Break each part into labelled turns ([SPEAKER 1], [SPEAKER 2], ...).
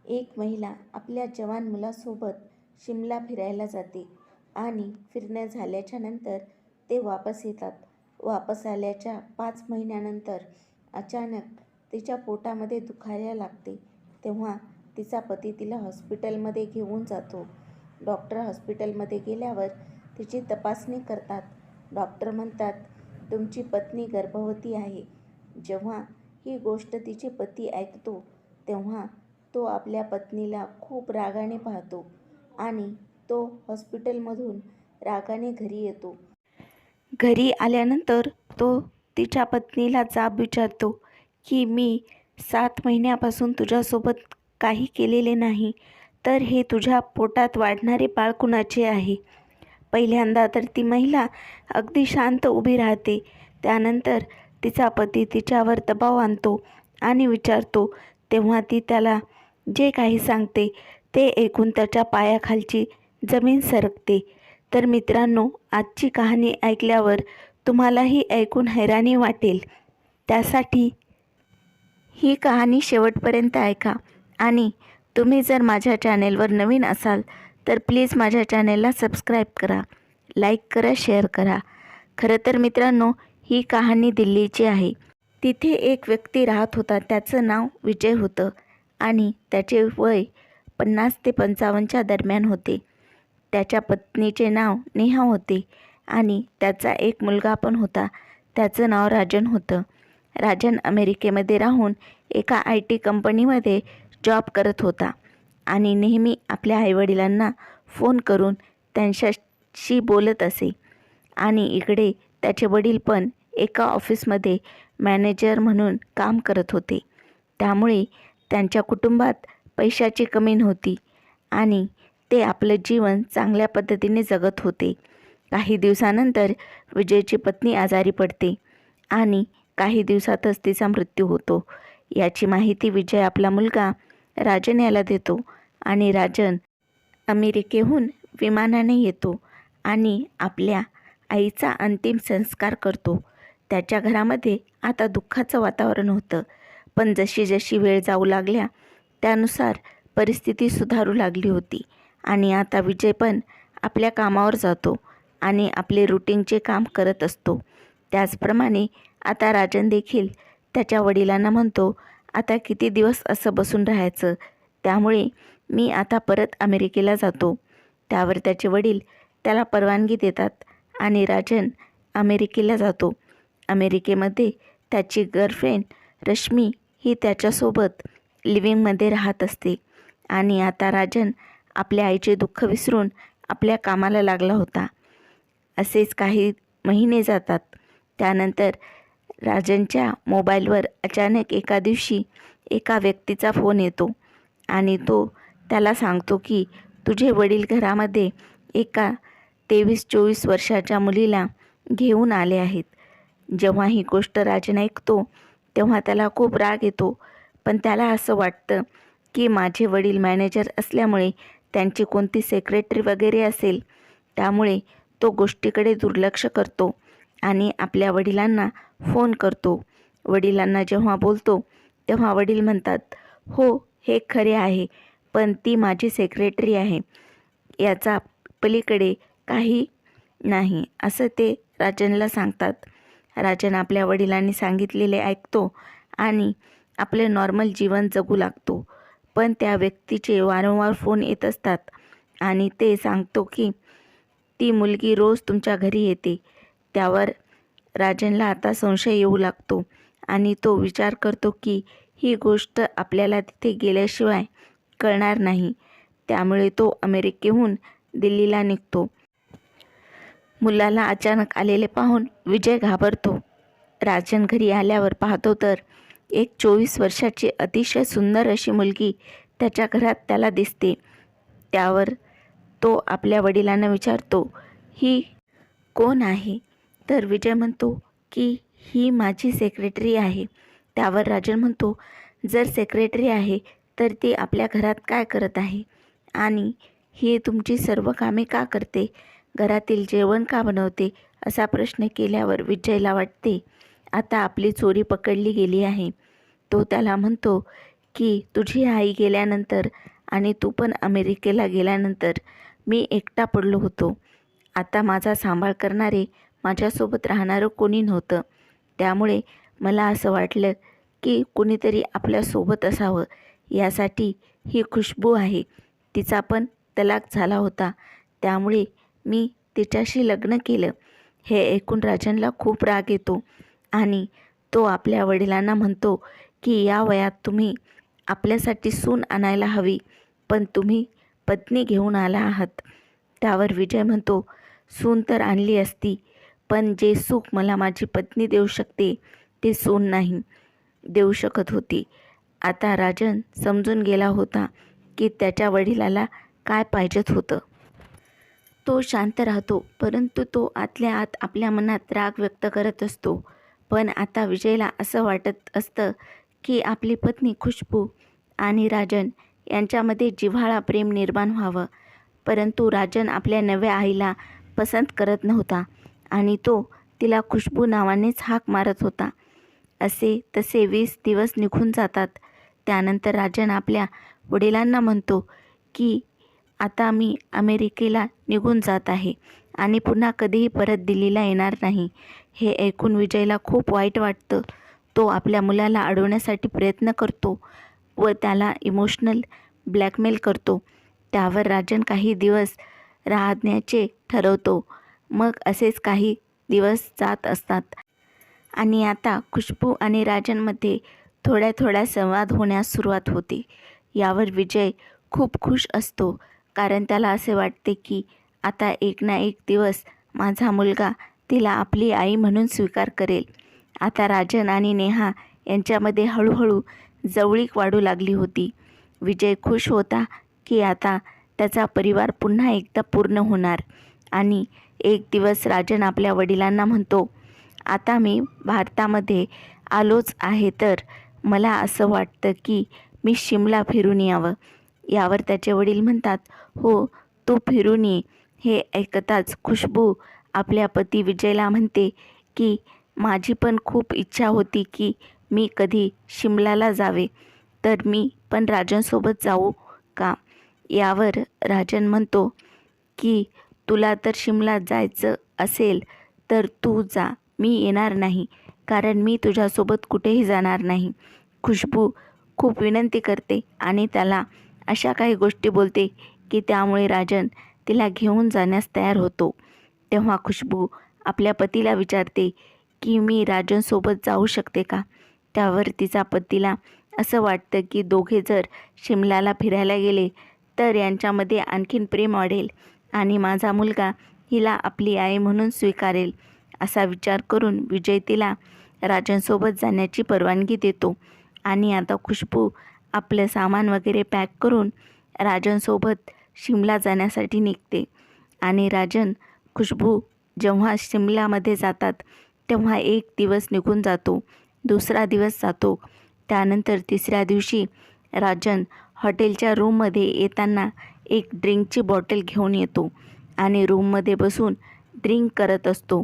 [SPEAKER 1] एक महिला आपल्या जवान मुलासोबत शिमला फिरायला जाते आणि फिरणे झाल्याच्या नंतर ते वापस येतात. वापस आल्याच्या 5 महिन्यानंतर अचानक तिच्या पोटामध्ये दुखायला लागते. तेव्हा तिचा पती तिला हॉस्पिटलमध्ये घेऊन जातो. डॉक्टर हॉस्पिटलमध्ये गेल्यावर तिची तपासणी करतात. डॉक्टर म्हणतात, तुमची पत्नी गर्भवती आहे. जेव्हा ही गोष्ट तिचे पती ऐकतो तेव्हा तो आपल्या पत्नीला खूप रागाने पाहतो आणि तो हॉस्पिटलमधून रागाने घरी येतो. घरी आल्यानंतर तो तिच्या पत्नीला जाब विचारतो की मी 7 महिन्यापासून तुझ्यासोबत काही केलेले नाही, तर हे तुझ्या पोटात वाढणारे बाळ कुणाचे आहे? पहिल्यांदा तर ती महिला अगदी शांत उभी राहते. त्यानंतर तिचा पती तिच्यावर दबाव आणतो आणि विचारतो. तेव्हा ती त्याला जे काही सांगते ते ऐकून त्याच्या पायाखालची जमीन सरकते. तर मित्रांनो, आजची कहाणी ऐकल्यावर तुम्हालाही ऐकून हैराणी वाटेल. त्यासाठी ही कहाणी शेवटपर्यंत ऐका. आणि तुम्ही जर माझ्या चॅनेलवर नवीन असाल तर प्लीज माझ्या चॅनेलला सबस्क्राईब करा, लाईक करा, शेअर करा. खरं तर मित्रांनो, ही कहाणी दिल्लीची आहे. तिथे एक व्यक्ती राहत होता. त्याचं नाव विजय होतं आणि त्याचे वय 50 ते 55च्या दरम्यान होते. त्याच्या पत्नीचे नाव नेहा होते आणि त्याचा एक मुलगा पण होता. त्याचं नाव राजन होतं. राजन अमेरिकेमध्ये राहून एका IT कंपनीमध्ये जॉब करत होता आणि नेहमी आपल्या आईवडिलांना फोन करून त्यांच्याशी बोलत असे. आणि इकडे त्याचे वडील पण एका ऑफिसमध्ये मॅनेजर म्हणून काम करत होते. त्यामुळे त्यांच्या कुटुंबात पैशाची कमी नव्हती आणि ते आपलं जीवन चांगल्या पद्धतीने जगत होते. काही दिवसानंतर विजयची पत्नी आजारी पडते आणि काही दिवसातच तिचा मृत्यू होतो. याची माहिती विजय आपला मुलगा राजन याला देतो आणि राजन अमेरिकेहून विमानाने येतो आणि आपल्या आईचा अंतिम संस्कार करतो. त्याच्या घरामध्ये आता दुःखाचं वातावरण होतं. पण जशी जशी वेळ जाऊ लागल्या त्यानुसार परिस्थिती सुधारू लागली होती आणि आता विजय पण आपल्या कामावर जातो आणि आपले रुटीनचे काम करत असतो. त्याचप्रमाणे आता राजन देखील त्याच्या वडिलांना म्हणतो, आता किती दिवस असं बसून राहायचं, त्यामुळे मी आता परत अमेरिकेला जातो. त्यावर त्याचे वडील त्याला परवानगी देतात आणि राजन अमेरिकेला जातो. अमेरिकेमध्ये त्याची गर्लफ्रेंड रश्मी ही त्याच्यासोबत लिव्हिंगमध्ये राहत असते आणि आता राजन आपल्या आईचे दुःख विसरून आपल्या कामाला लागला होता. असेच काही महिने जातात. त्यानंतर राजनच्या मोबाईलवर अचानक एका दिवशी एका व्यक्तीचा फोन येतो आणि तो त्याला सांगतो की तुझे वडील घरामध्ये एका 23-24 वर्षाच्या मुलीला घेऊन आले आहेत. जेव्हा ही गोष्ट राजन ऐकतो तेव्हा त्याला खूप राग येतो. पण त्याला असं वाटतं की माझे वडील मॅनेजर असल्यामुळे त्यांची कोणती सेक्रेटरी वगैरे असेल, त्यामुळे तो गोष्टीकडे दुर्लक्ष करतो आणि आपल्या वडिलांना फोन करतो. वडिलांना जेव्हा बोलतो तेव्हा वडील म्हणतात, हो हे खरे आहे, पण ती माझी सेक्रेटरी आहे, याचा पलीकडे काही नाही, असं ते राजनला सांगतात. राजन आपल्या वडिलांनी सांगितलेले ऐकतो आणि आपले नॉर्मल जीवन जगू लागतो. पण त्या व्यक्तीचे वारंवार फोन येत असतात आणि ते सांगतो की ती मुलगी रोज तुमच्या घरी येते. त्यावर राजनला आता संशय येऊ लागतो आणि तो विचार करतो की ही गोष्ट आपल्याला तिथे गेल्याशिवाय कळणार नाही. त्यामुळे तो अमेरिकेहून दिल्लीला निघतो. मुलाला अचानक आलेले पाहून विजय घाबरतो. राजन घरी आल्यावर पाहतो तर एक 24 वर्षाची अतिशय सुंदर अशी मुलगी त्याच्या घरात त्याला दिसते. त्यावर तो आपल्या वडिलांना विचारतो, ही कोण आहे? तर विजय म्हणतो की ही माझी सेक्रेटरी आहे. त्यावर राजन म्हणतो, जर सेक्रेटरी आहे तर ती आपल्या घरात काय करत आहे आणि ही तुमची सर्व कामे का करते, घरातील जेवण का बनवते, असा प्रश्न केल्यावर विजयला वाटते आता आपली चोरी पकडली गेली आहे. तो त्याला म्हणतो की तुझी आई गेल्यानंतर आणि तू पण अमेरिकेला गेल्यानंतर मी एकटा पडलो होतो. आता माझा सांभाळ करणारे, माझ्यासोबत राहणारं कोणी नव्हतं. त्यामुळे मला असं वाटलं की कुणीतरी आपल्यासोबत असावं. यासाठी ही खुशबू आहे. तिचा पण तलाक झाला होता, त्यामुळे मी तिच्याशी लग्न केलं. हे ऐकून राजनला खूप राग येतो आणि तो आपल्या वडिलांना म्हणतो की या वयात तुम्ही आपल्यासाठी सून आणायला हवी, पण तुम्ही पत्नी घेऊन आला आहात. त्यावर विजय म्हणतो, सून तर आणली असती, पण जे सुख मला माझी पत्नी देऊ शकते ते सून नाही देऊ शकत होती. आता राजन समजून गेला होता की त्याच्या वडिलाला काय पाहिजेत होतं. तो शांत राहतो, परंतु तो आतल्या आत आपल्या मनात राग व्यक्त करत असतो. पण आता विजयला असं वाटत असतं की आपली पत्नी खुशबू आणि राजन यांच्यामध्ये जिव्हाळा प्रेम निर्माण व्हावं. परंतु राजन आपल्या नव्या आईला पसंत करत नव्हता आणि तो तिला खुशबू नावानेच हाक मारत होता. असे तसे 20 दिवस निघून जातात. त्यानंतर राजन आपल्या वडिलांना म्हणतो की आता मी अमेरिकेला निघून जात आहे आणि पुन्हा कधीही परत दिल्लीला येणार नाही. हे ऐकून विजयला खूप वाईट वाटतं. तो आपल्या मुलाला अडवण्यासाठी प्रयत्न करतो व त्याला इमोशनल ब्लॅकमेल करतो. त्यावर राजन काही दिवस राहण्याचे ठरवतो. मग असेच काही दिवस जात असतात आणि आता खुशबू आणि राजनमध्ये थोड्या थोड्या संवाद होण्यास सुरुवात होते. यावर विजय खूप खुश असतो, कारण त्याला असे वाटते की आता एक ना एक दिवस माझा मुलगा तिला आपली आई म्हणून स्वीकार करेल. आता राजन आणि नेहा यांच्यामध्ये हळूहळू जवळीक वाढू लागली होती. विजय खुश होता की आता त्याचा परिवार पुन्हा एकदा पूर्ण होणार. आणि एक दिवस राजन आपल्या वडिलांना म्हणतो, आता मी भारतामध्ये आलोच आहे, तर मला असं वाटतं की मी शिमला फिरून यावं. यावर त्याचे वडील म्हणतात, हो, तू फिरून ये. हे ऐकताच खुशबू आपल्या पती विजयला म्हणते की माझी पण खूप इच्छा होती की मी कधी शिमल्याला जावे, तर मी पण राजनसोबत जाऊ का? यावर राजन म्हणतो की तुला तर शिमला जायचं असेल तर तू जा, मी येणार नाही, कारण मी तुझ्यासोबत कुठेही जाणार नाही. खुशबू खूप विनंती करते आणि त्याला अशा काही गोष्टी बोलते की त्यामुळे राजन तिला घेऊन जाण्यास तयार होतो. तेव्हा खुशबू आपल्या पतीला विचारते की मी राजनसोबत जाऊ शकते का? त्यावर तिचा पतीला असं वाटतं की दोघे जर शिमल्याला फिरायला गेले तर यांच्यामध्ये आणखीन प्रेम वाढेल आणि माझा मुलगा हिला आपली आई म्हणून स्वीकारेल. असा विचार करून विजय तिला राजनसोबत जाण्याची परवानगी देतो आणि आता खुशबू आपलं सामान वगैरे पॅक करून राजनसोबत शिमला जाण्यासाठी निघते. आणि राजन खुशबू जेव्हा शिमल्यामध्ये जातात तेव्हा एक दिवस निघून जातो, दुसरा दिवस जातो. त्यानंतर तिसऱ्या दिवशी राजन हॉटेलच्या रूममध्ये येताना एक ड्रिंकची बॉटल घेऊन येतो आणि रूममध्ये बसून ड्रिंक करत असतो.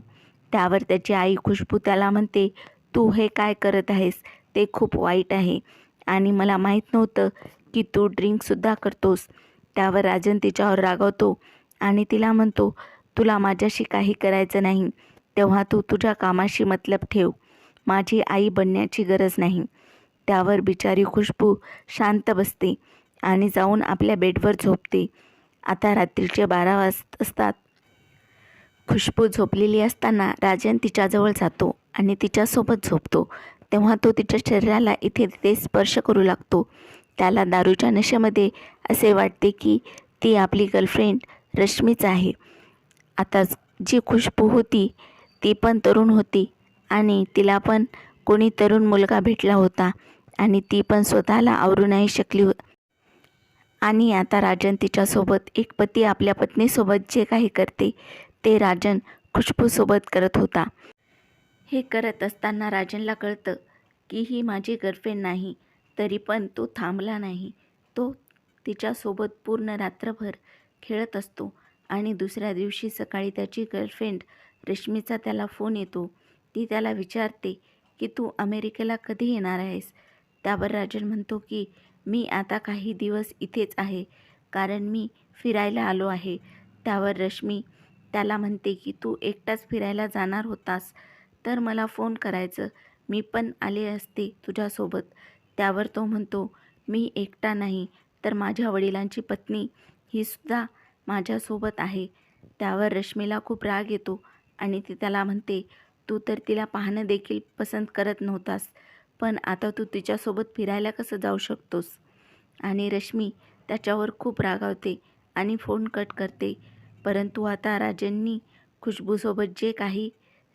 [SPEAKER 1] त्यावर त्याची आई खुशबू त्याला म्हणते, तू हे काय करत आहेस? ते खूप वाईट आहे आणि मला माहीत नव्हतं की तू ड्रिंकसुद्धा करतोस. त्यावर राजन तिच्यावर रागावतो आणि तिला म्हणतो, तुला माझ्याशी काही करायचं नाही तेव्हा तू तुझ्या कामाशी मतलब ठेव. माझी आई बनण्याची गरज नाही. त्यावर बिचारी खुशबू शांत बसते आणि जाऊन आपल्या बेडवर झोपते. आता रात्रीचे 12 वाजत असतात. खुशबू झोपलेली असताना राजन तिच्याजवळ जातो आणि तिच्यासोबत झोपतो. तेव्हा तो तिच्या शरीराला इथे तिथे स्पर्श करू लागतो. त्याला दारूच्या नशेमध्ये असे वाटते की ती आपली गर्लफ्रेंड रश्मीच आहे. आता जी खुशबू होती ती पण तरुण होती आणि तिला पण कोणी तरुण मुलगा भेटला होता आणि ती पण स्वतःला आवरू नाही शकली. आणि आता राजन तिच्यासोबत एक पती आपल्या पत्नीसोबत जे काही करते ते राजन खुशबूसोबत करत होता. हे करत असताना राजनला कळतं की ही माझी गर्लफ्रेंड नाही, तरी पण तो थांबला नाही. तो तिच्यासोबत पूर्ण रात्रभर खेळत असतो आणि दुसऱ्या दिवशी सकाळी त्याची गर्लफ्रेंड रश्मीचा त्याला फोन येतो. ती त्याला विचारते की तू अमेरिकेला कधी येणार आहेस? त्यावर राजन म्हणतो की मी आता काही दिवस इथेच आहे, कारण मी फिरायला आलो आहे. त्यावर रश्मी त्याला म्हणते की तू एकटाच फिरायला जाणार होतास तर मला फोन करायचं, मी पण आले असते तुझ्यासोबत. त्यावर तो म्हणतो मी एकटा नाही तर माझ्या वडिलांची पत्नी ही सुद्धा माझ्यासोबत आहे. त्यावर रश्मीला खूप राग येतो आणि ती त्याला म्हणते तू तर तिला पाहणं देखील पसंत करत नव्हतास, पण आता तू तिच्यासोबत फिरायला कसं जाऊ शकतोस. आणि रश्मी त्याच्यावर खूप रागावते आणि फोन कट करते. परंतु आता राजननी खुशबूसोबत जे काही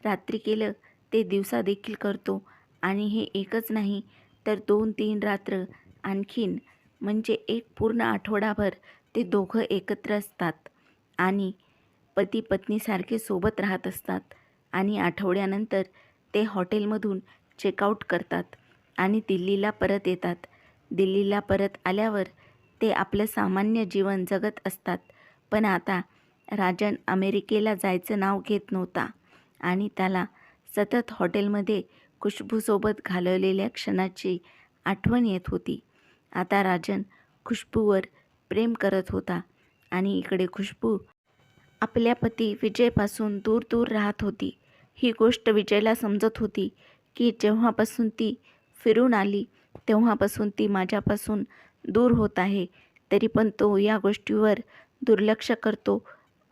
[SPEAKER 1] रात्री केलं ते दिवसा देखील करतो आणि हे एकच नाही तर 2-3 रात्र आणखीन, म्हणजे एक पूर्ण आठवडाभर ते दोघं एकत्र असतात आणि पती पत्नीसारखे सोबत राहत असतात. आणि आठवड्यानंतर ते हॉटेलमधून चेकआउट करतात आणि दिल्लीला परत येतात. दिल्लीला परत आल्यावर ते आपलं सामान्य जीवन जगत असतात. पण आता राजन अमेरिकेला जायचं नाव घेत नव्हता आणि त्याला सतत हॉटेलमध्ये खुशबूसोबत घालवलेल्या क्षणाची आठवण येत होती. आता राजन खुशबूवर प्रेम करत होता आणि इकडे खुशबू आपल्या पती विजयपासून दूर दूर राहत होती. ही गोष्ट विजयला समजत होती की जेव्हापासून ती फिरून आली तेव्हापासून ती माझ्यापासून दूर होत आहे. तरी पण तो या गोष्टीवर दुर्लक्ष करतो.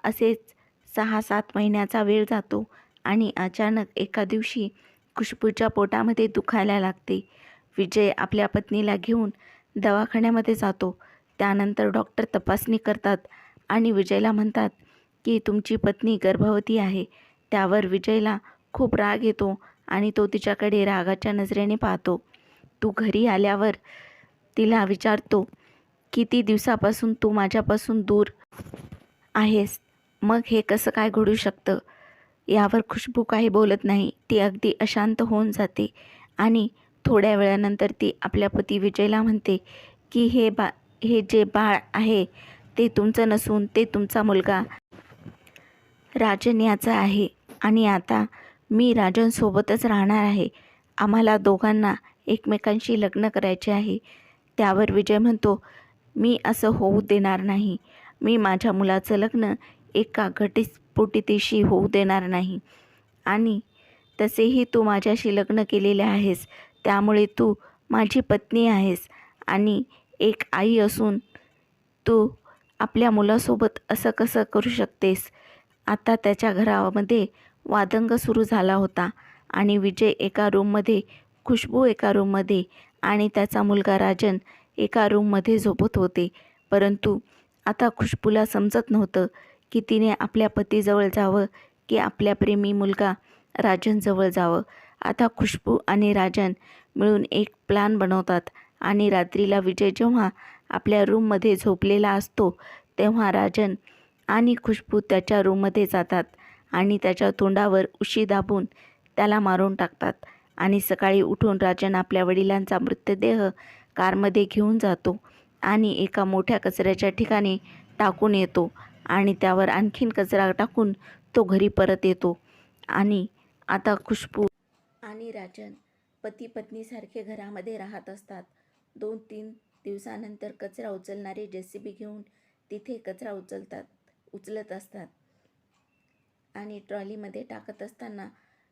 [SPEAKER 1] असेच 6-7 महिन्याचा वेळ जातो आणि अचानक एका दिवशी खुशबूच्या पोटामध्ये दुखायला लागते. विजय आपल्या पत्नीला घेऊन दवाखान्यामध्ये जातो. त्यानंतर डॉक्टर तपासणी करतात आणि विजयला म्हणतात की तुमची पत्नी गर्भवती आहे. त्यावर विजयला खूप राग येतो आणि तो तिच्याकडे रागाच्या नजरेने पाहतो. तू घरी आल्यावर तिला विचारतो किती दिवसापासून तू माझ्यापासून दूर आहेस, मग हे कसं काय घडू शकतं. यावर खुशबू काही बोलत नाही. ती अगदी अशांत होऊन जाते आणि थोड्या वेळानंतर ती आपल्या पती विजयला म्हणते की हे जे बाळ आहे ते तुमचं नसून ते तुमचा मुलगा राजन याचा आहे आणि आता मी राजनसोबतच राहणार आहे. आम्हाला दोघांना एकमेकांशी लग्न करायचे आहे. त्यावर विजय म्हणतो मी असं होऊ देणार नाही. मी माझ्या मुलाचं लग्न एका घटस्फोटितेशी होऊ देणार नाही आणि तसेही तू माझ्याशी लग्न केलेले आहेस, त्यामुळे तू माझी पत्नी आहेस आणि एक आई असून तू आपल्या मुलासोबत असं कसं करू शकतेस. आता त्याच्या घरामध्ये वादंग सुरू झाला होता आणि विजय एका रूममध्ये, खुशबू एका रूममध्ये आणि त्याचा मुलगा राजन एका रूममध्ये झोपत होते. परंतु आता खुशबूला समजत नव्हतं की तिने आपल्या पतीजवळ जावं की आपल्या प्रेमी मुलगा राजनजवळ जावं. आता खुशबू आणि राजन मिळून एक प्लॅन बनवतात आणि रात्रीला विजय जेव्हा आपल्या रूममध्ये झोपलेला असतो तेव्हा राजन आणि खुशबू त्याच्या रूममध्ये जातात आणि त्याच्या तोंडावर उशी दाबून त्याला मारून टाकतात. आणि सकाळी उठून राजन आपल्या वडिलांचा मृतदेह कारमध्ये घेऊन जातो आणि एका मोठ्या कचऱ्याच्या ठिकाणी टाकून येतो आणि त्यावर आणखीन कचरा टाकून तो घरी परत येतो. आणि आता खुशबू आणि राजन पती पत्नीसारखे घरामध्ये राहत असतात. 2-3 दिवसानंतर कचरा उचलणारे JCB घेऊन तिथे कचरा उचलत असतात आणि ट्रॉलीमध्ये टाकत असताना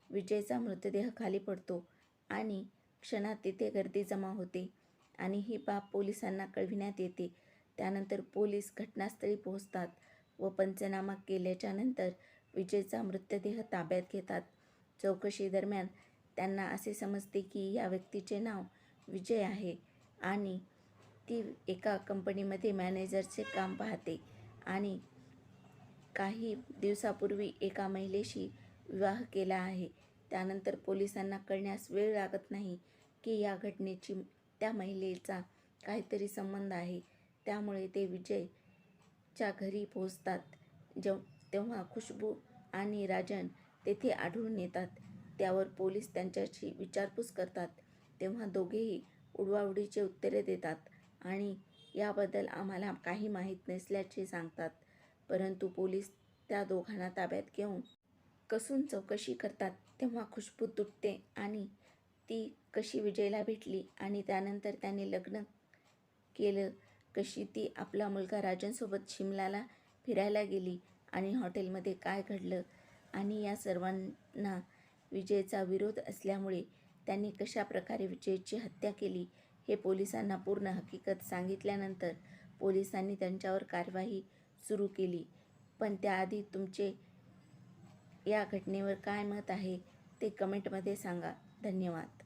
[SPEAKER 1] विजयचा मृतदेह खाली पडतो आणि क्षणात तिथे गर्दी जमा होते आणि ही बाब पोलिसांना कळविण्यात येते. त्यानंतर पोलीस घटनास्थळी पोहोचतात व पंचनामा केल्याच्या नंतर विजयचा मृतदेह ताब्यात घेतात. चौकशी दरम्यान त्यांना असे समजते की या व्यक्तीचे नाव विजय आहे आणि ती एका कंपनीमध्ये मॅनेजरचे काम पाहते आणि काही दिवसापूर्वी एका महिलेशी विवाह केला आहे. त्यानंतर पोलिसांना कळण्यास वेळ लागत नाही की या घटनेची त्या महिलेचा काहीतरी संबंध आहे. त्यामुळे ते विजयच्या घरी पोहोचतात. तेव्हा खुशबू आणि राजन तेथे आढळून येतात. त्यावर पोलीस त्यांच्याशी विचारपूस करतात. तेव्हा दोघेही उडवाउडीची उत्तरे देतात आणि याबद्दल आम्हाला काही माहीत नसल्याचे सांगतात. परंतु पोलीस त्या दोघांना ताब्यात घेऊन कसून चौकशी करतात. तेव्हा खुशबू तुटते आणि ती कशी विजयला भेटली आणि त्यानंतर त्याने लग्न केलं, कशी ती आपला मुलगा राजनसोबत शिमलाला फिरायला गेली आणि हॉटेलमध्ये काय घडलं आणि या सर्वांना विजयचा विरोध असल्यामुळे त्यांनी कशा प्रकारे विजयची हत्या केली हे पोलिसांना पूर्ण हकीकत सांगितल्यानंतर पोलिसांनी त्यांच्यावर कारवाई सुरू केली. पण त्याआधी तुमचे या घटनेवर काय मत आहे ते कमेंटमध्ये सांगा. धन्यवाद.